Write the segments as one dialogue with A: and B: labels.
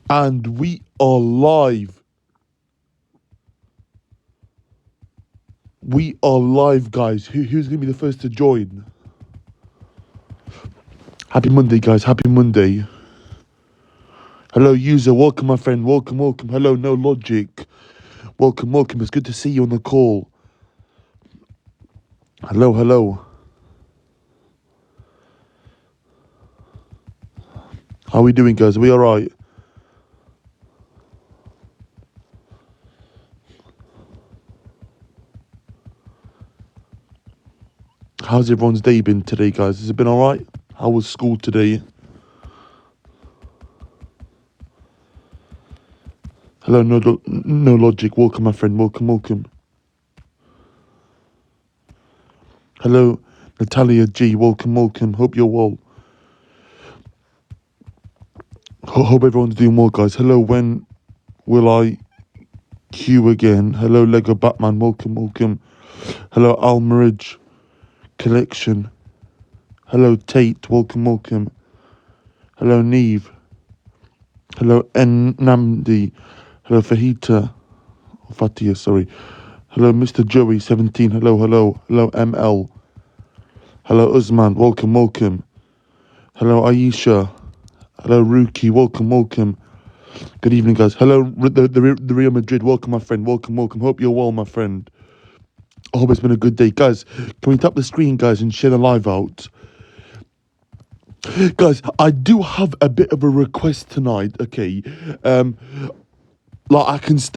A: And we are live. We are live, guys. Who's going to be the first to join? Happy Monday, guys. Happy Monday. Hello, user. Welcome, my friend. Welcome, welcome. Hello, no logic. Welcome, welcome. It's good to see you on the call. Hello, hello. How are we doing, guys? Are we all right? How's everyone's day been today, guys? Has it been all right? How was school today? Hello, no logic. Welcome, my friend. Welcome, welcome. Hello, Natalia G. Welcome, welcome. Hope you're well. Hope everyone's doing well, guys. Hello, when will I queue again? Hello, Lego Batman. Welcome, welcome. Hello, Almaridge Collection. Hello, Tate. Welcome, welcome. Hello, Neve. Hello, N Namdi. Hello, Fahita. Fatia, sorry. Hello, Mr. Joey 17. Hello, hello. Hello, ML. Hello, Usman. Welcome, welcome. Hello, Aisha. Hello, Ruki. Welcome, welcome. Good evening, guys. Hello, the Real Madrid. Welcome, my friend. Welcome, welcome. Hope you're well, my friend. I hope it's been a good day. Guys, can we tap the screen, guys, and share the live out? Guys, I do have a bit of a request tonight, okay? Um, like, I can stay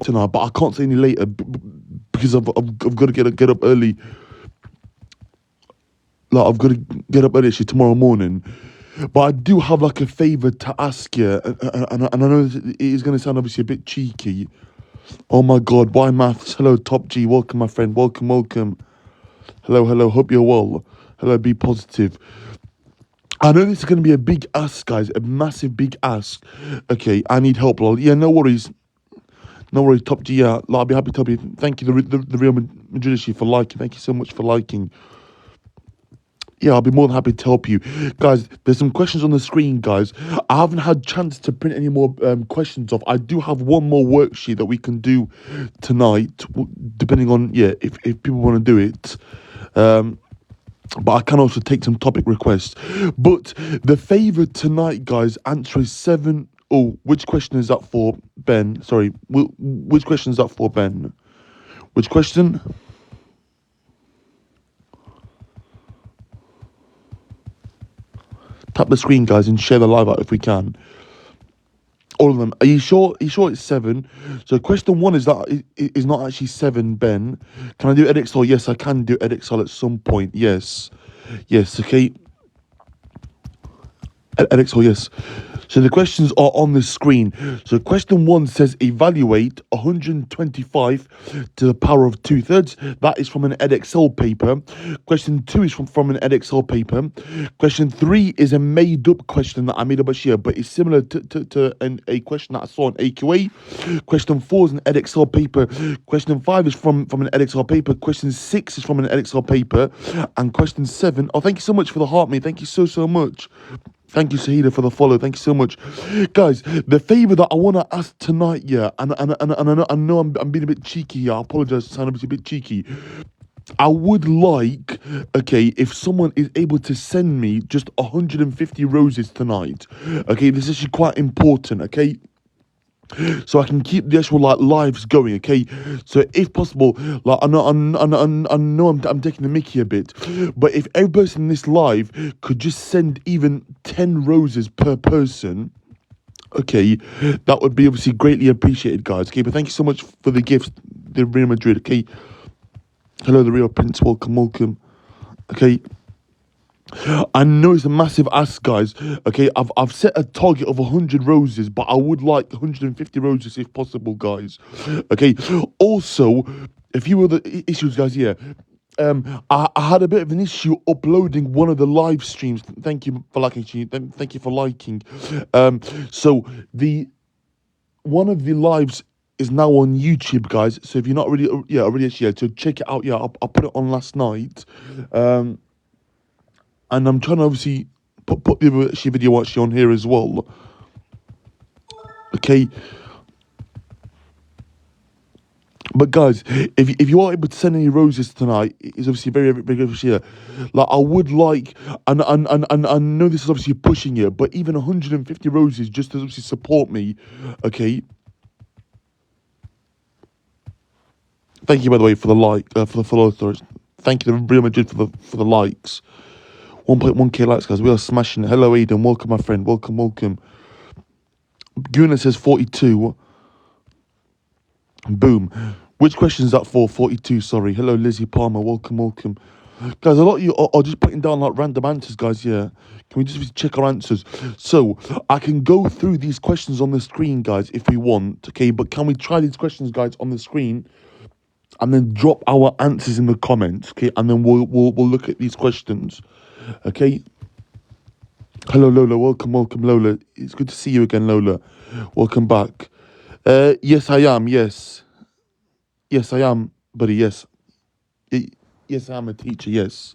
A: tonight, but I can't stay any later because I've got to get up early. Like, I've got to get up early actually tomorrow morning. But I do have like a favour to ask you, and I know it is going to sound obviously a bit cheeky. Oh my God, why maths? Hello, Top G. Welcome, my friend. Welcome, welcome. Hello, hello. Hope you're well. Hello, be positive. I know this is going to be a big ask, guys. A massive big ask. Okay, I need help, lol. Yeah, no worries. No worries, Top G. Yeah, I'll be happy to help you. Thank you, the Real Madrid for liking. Thank you so much for liking. Yeah, I'll be more than happy to help you. Guys, there's some questions on the screen, guys. I haven't had chance to print any more questions off. I do have one more worksheet that we can do tonight, depending on, yeah, if people want to do it. But I can also take some topic requests. But the favourite tonight, guys, answer is 7. Oh, which question is that for, Ben? Sorry, which question is that for, Ben? Which question? Tap the screen, guys, and share the live out if we can. All of them. Are you sure? Are you sure it's 7? So question 1 is not actually 7, Ben. Can I do Edexol? Yes, I can do Edexol at some point. Yes. Yes, okay. Edexol, yes. So the questions are on the screen. So question 1 says evaluate 125 to the power of 2/3. That is from an Edexcel paper. Question 2 is from an Edexcel paper. Question 3 is a made up question that I made up this year, but it's similar to a question that I saw on AQA. Question 4 is an Edexcel paper. Question 5 is from an Edexcel paper. Question 6 is from an Edexcel paper. And question 7, oh, thank you so much for the heart, mate. Thank you so, so much. Thank you, Sahida, for the follow. Thank you so much, guys. The favor that I want to ask tonight, yeah, and I know I'm being a bit cheeky here. I apologize, to sound a bit cheeky. I would like, okay, if someone is able to send me just 150 roses tonight. Okay, this is actually quite important. Okay, so I can keep the actual like lives going. Okay, so if possible, like I know I'm taking the mickey a bit, but if every person in this live could just send even 10 roses per person. Okay, that would be obviously greatly appreciated, guys. Okay, but thank you so much for the gift, the Real Madrid. Okay, hello, the Real Prince. Welcome, welcome. Okay, I know it's a massive ask, guys. Okay, I've set a target of 100 roses, but I would like 150 roses if possible, guys. Okay. Also, a few other issues, guys. Yeah. I had a bit of an issue uploading one of the live streams. Thank you for liking. Thank you for liking. So the one of the lives is now on YouTube, guys. So if you're not already, yeah, already actually, so check it out. Yeah, I put it on last night. And I'm trying to obviously put the other actually video actually on here as well. Okay. But guys, if you are able to send any roses tonight, it's obviously very appreciated. Like I would like, and I know this is obviously pushing you, but even 150 roses just to obviously support me. Okay. Thank you by the way for the for the follow. Thank you to Real Madrid for the likes. 1.1k likes, guys. We are smashing it. Hello, Aidan. Welcome, my friend. Welcome. Guna says 42. Boom. Which question is that for? 42, sorry. Hello, Lizzie Palmer. Welcome. Guys, a lot of you are just putting down like random answers, guys. Yeah. Can we just check our answers? So, I can go through these questions on the screen, guys, if we want. Okay, but can we try these questions, guys, on the screen? And then drop our answers in the comments, okay? And then we'll look at these questions, okay? Hello, Lola. Welcome, Lola. It's good to see you again, Lola. Welcome back. Yes, I am. Yes, I am, buddy. Yes, yes, I am a teacher. Yes.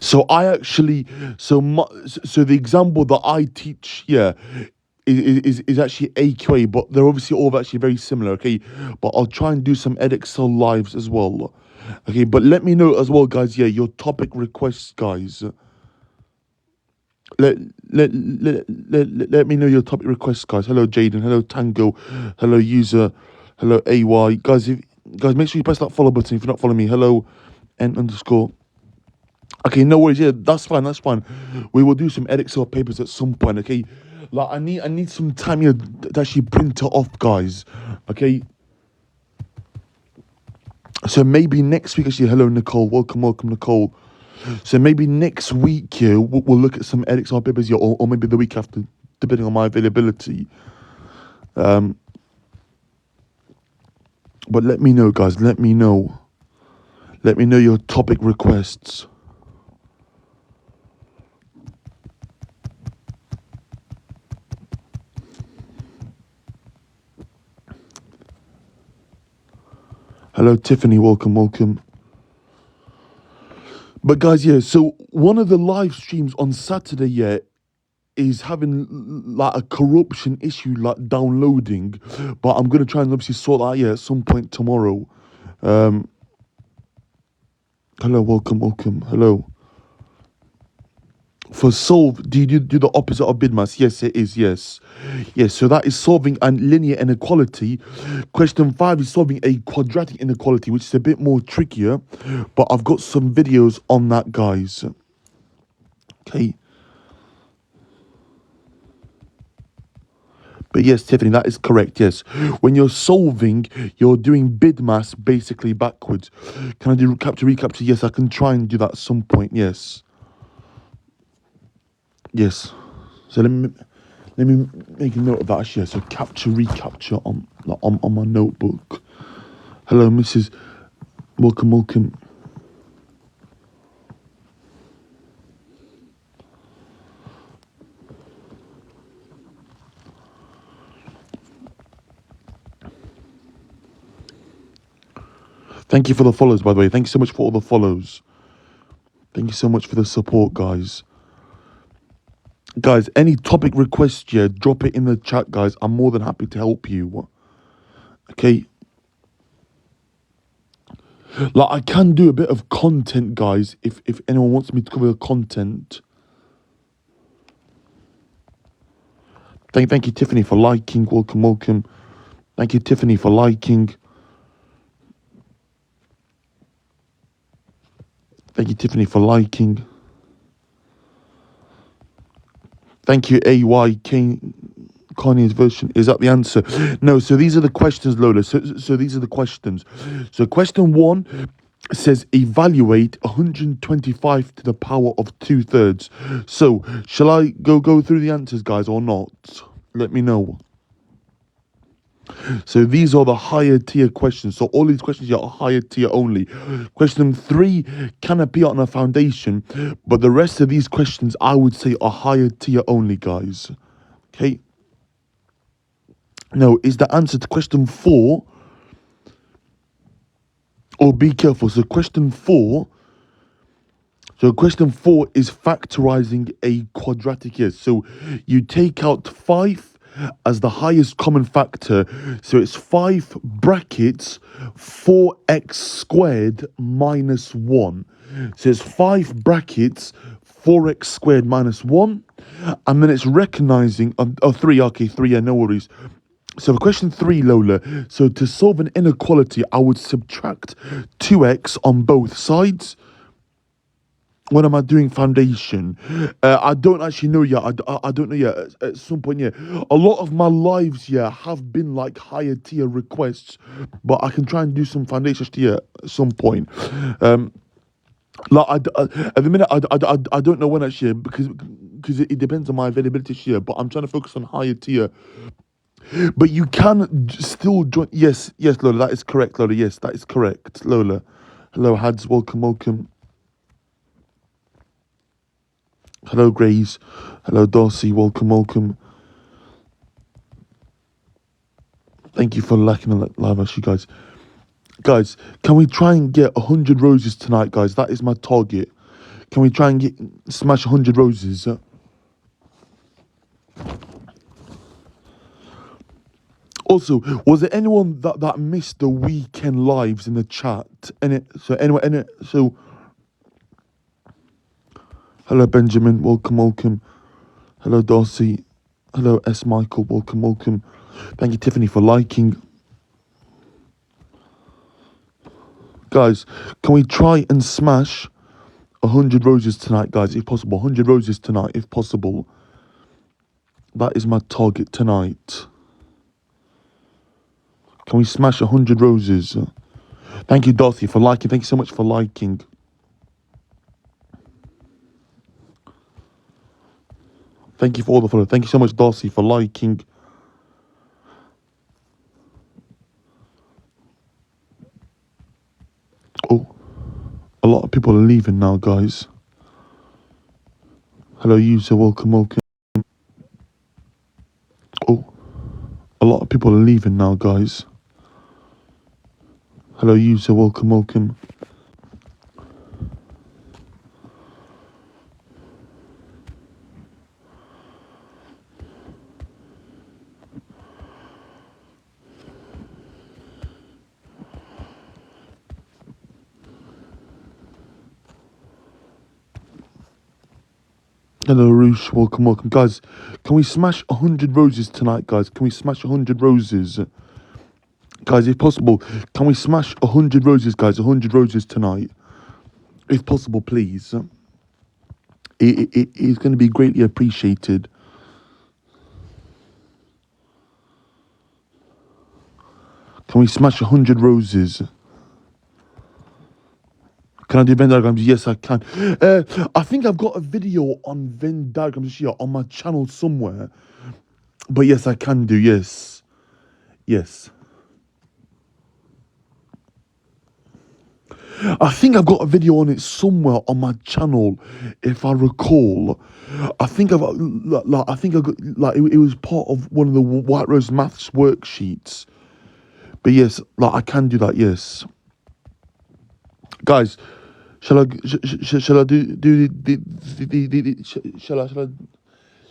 A: So I actually, so the example that I teach, yeah, is actually AQA, but they're obviously all actually very similar. Okay, but I'll try and do some EdXL lives as well. Okay, but let me know as well, guys. Yeah, your topic requests, guys. Let let me know your topic requests, guys. Hello, Jaden. Hello, Tango. Hello, user. Hello, AY. Guys, make sure you press that follow button if you're not following me. Hello, N underscore. Okay, no worries. Yeah, that's fine. We will do some EdXL papers at some point. Okay, like I need some time here to actually print it off, guys. Okay. So maybe next week, actually, hello, Nicole. Welcome, Nicole. So maybe next week, yeah, we'll look at some EdXL papers, yeah, or maybe the week after, depending on my availability. But let me know, guys. Let me know. Let me know your topic requests. Hello, Tiffany. Welcome. But guys, yeah. So one of the live streams on Saturday, yeah, is having like a corruption issue, like downloading. But I'm gonna try and obviously sort that out, yeah, at some point tomorrow. Hello, welcome. Hello. For solve, do you do the opposite of BIDMAS? Yes, it is. Yes. So that is solving a linear inequality. Question 5 is solving a quadratic inequality, which is a bit more trickier. But I've got some videos on that, guys. Okay. But yes, Tiffany, that is correct. Yes. When you're solving, you're doing BIDMAS basically backwards. Can I do recapture? Yes, I can try and do that at some point. Yes. So let me make a note of that actually. So recapture on my notebook. Hello, Mrs. Welcome. Thank you for the follows, by the way. Thank you so much for all the follows. Thank you so much for the support, guys. Guys, any topic requests, yeah, drop it in the chat, guys. I'm more than happy to help you. Okay. Like I can do a bit of content, guys, if anyone wants me to cover the content. Thank you, Tiffany, for liking. Welcome. Thank you, Tiffany, for liking. Thank you, Tiffany, for liking. Thank you, AY Kanye's version. Is that the answer? No, so these are the questions, Lola. So these are the questions. So question 1 says evaluate 125 to the power of 2/3. So shall I go through the answers, guys, or not? Let me know. So these are the higher tier questions. So all these questions here are higher tier only. Question 3 can appear on a foundation, but the rest of these questions I would say are higher tier only, guys. Okay. Now, is the answer to question 4 Oh, be careful. So question four is factorizing a quadratic here. So you take out 5 as the highest common factor. So it's 5 brackets 4x squared minus 1. So it's 5 brackets 4x squared minus 1. And then it's recognizing, oh, 3, okay, 3, yeah, no worries. So for question 3, Lola, so to solve an inequality, I would subtract 2x on both sides. When am I doing foundation? I don't actually know yet. I don't know yet. At some point, yeah. A lot of my lives, yeah, have been like higher tier requests, but I can try and do some foundation tier at some point. Um, at the minute, I don't know when actually because it depends on my availability this year. But I'm trying to focus on higher tier. But you can still join. Yes, yes, Lola, that is correct, Lola. Yes, that is correct, Lola. Hello, Hads. Welcome, welcome. Hello, Grace. Hello, Darcy. Welcome, welcome. Thank you for liking the live, actually, guys. Guys, can we try and get 100 roses tonight, guys? That is my target. Can we try and smash 100 roses? Also, was there anyone that missed the weekend lives in the chat? So hello, Benjamin. Welcome, welcome. Hello, Darcy. Hello, S. Michael. Welcome, welcome. Thank you, Tiffany, for liking. Guys, can we try and smash 100 roses tonight, guys, if possible? 100 roses tonight, if possible. That is my target tonight. Can we smash 100 roses? Thank you, Dorothy, for liking. Thank you so much for liking. Thank you for all the follow. Thank you so much, Darcy, for liking. Oh, a lot of people are leaving now, guys. Hello, user. Welcome, welcome. Oh, a lot of people are leaving now, guys. Hello, user. Welcome, welcome. Hello, Roosh. Welcome, welcome. Guys, can we smash 100 roses tonight, guys? Can we smash 100 roses? Guys, if possible, can we smash 100 roses, guys? 100 roses tonight. If possible, please. It is going to be greatly appreciated. Can we smash 100 roses? Can I do Venn diagrams? Yes, I can. I think I've got a video on Venn diagrams here on my channel somewhere. But yes, I can do. Yes. Yes. I think I've got a video on it somewhere on my channel, if I recall. I think I've like I think I got like it was part of one of the White Rose Maths worksheets. But yes, like I can do that. Yes, guys, shall I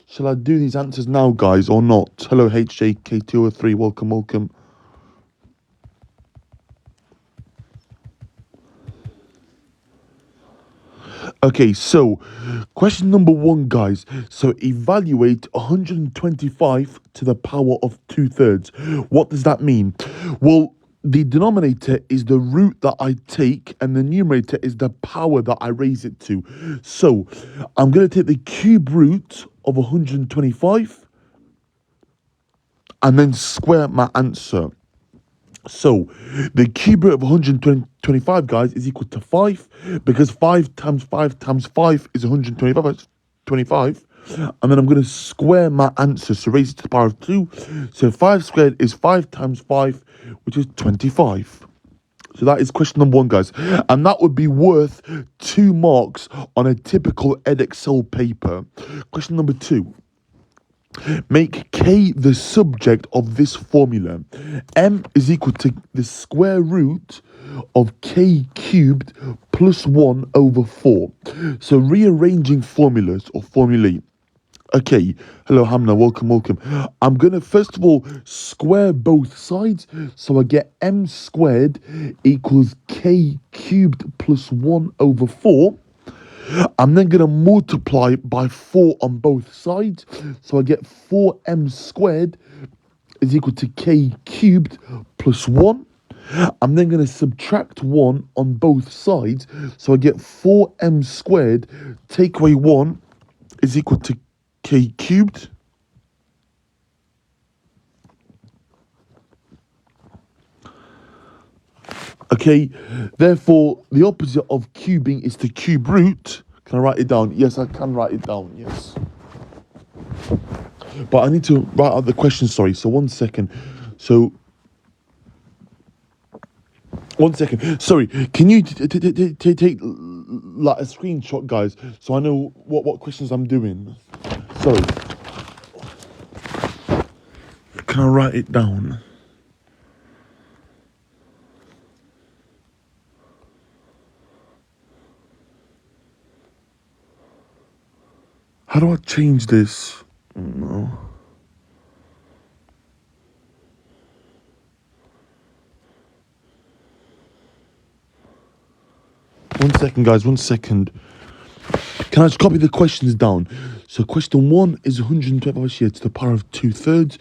A: shall I do these answers now, guys, or not? Hello, HJK203. Welcome, welcome. Okay, so question number 1, guys. So evaluate 125 to the power of 2/3. What does that mean? Well, the denominator is the root that I take, and the numerator is the power that I raise it to. So I'm going to take the cube root of 125 and then square my answer. So, the cube root of 125, guys, is equal to 5, because 5 times 5 times 5 is 125. That's 25. And then I'm going to square my answer, so raise it to the power of 2. So 5 squared is 5 times 5, which is 25. So that is question number 1, guys. And that would be worth 2 marks on a typical Edexcel paper. Question number 2. Make k the subject of this formula. M is equal to the square root of k cubed plus 1 over 4. So rearranging formulas or formulae. Okay, hello Hamna, welcome, welcome. I'm gonna first of all square both sides, so I get m squared equals k cubed plus 1 over 4. I'm then going to multiply by 4 on both sides. So I get 4m squared is equal to k cubed plus 1. I'm then going to subtract 1 on both sides. So I get 4m squared, take away 1 is equal to k cubed. Okay, therefore, the opposite of cubing is the cube root. Can I write it down? Yes, I can write it down, yes. But I need to write out the question, sorry. So 1 second. So, 1 second. Sorry, can you take like a screenshot, guys, so I know what questions I'm doing? Sorry. Can I write it down? How do I change this? No. 1 second, guys. 1 second. Can I just copy the questions down? So question 1 is 125 here to the power of 2/3.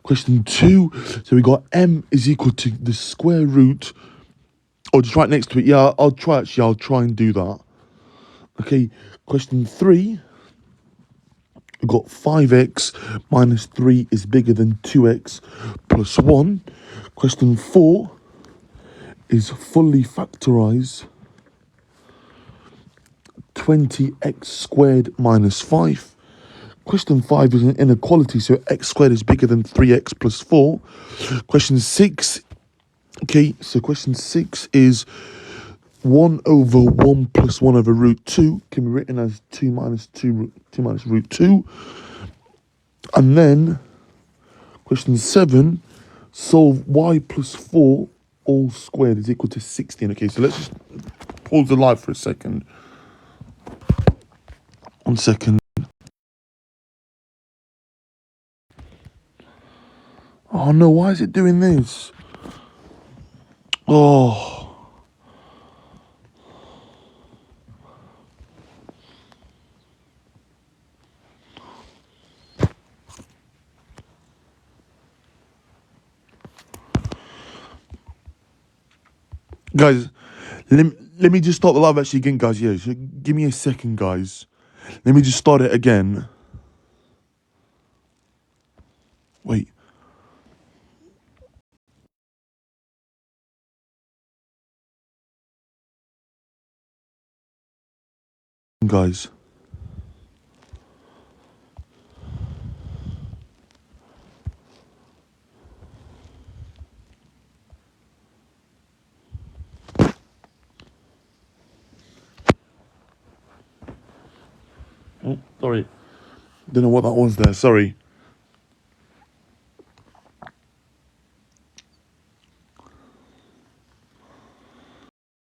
A: Question 2, so we got m is equal to the square root, or just right next to it. Yeah, I'll try and do that. Okay, question 3, we got 5x minus 3 is bigger than 2x plus 1. Question 4 is fully factorize 20x squared minus 5. Question 5 is an inequality, so x squared is bigger than 3x plus 4. Question 6, okay, so question 6 is 1 over 1 plus 1 over root 2 can be written as 2 minus 2 minus root 2. And then question 7, solve y plus 4 all squared is equal to 16. Okay, so let's just pause the live for a second. 1 second. Oh no, why is it doing this? Oh. Guys, let me just start the live actually again, guys. Yeah, so give me a second, guys. Let me just start it again. Wait. Guys. Oh, sorry. Don't know what that was there. Sorry.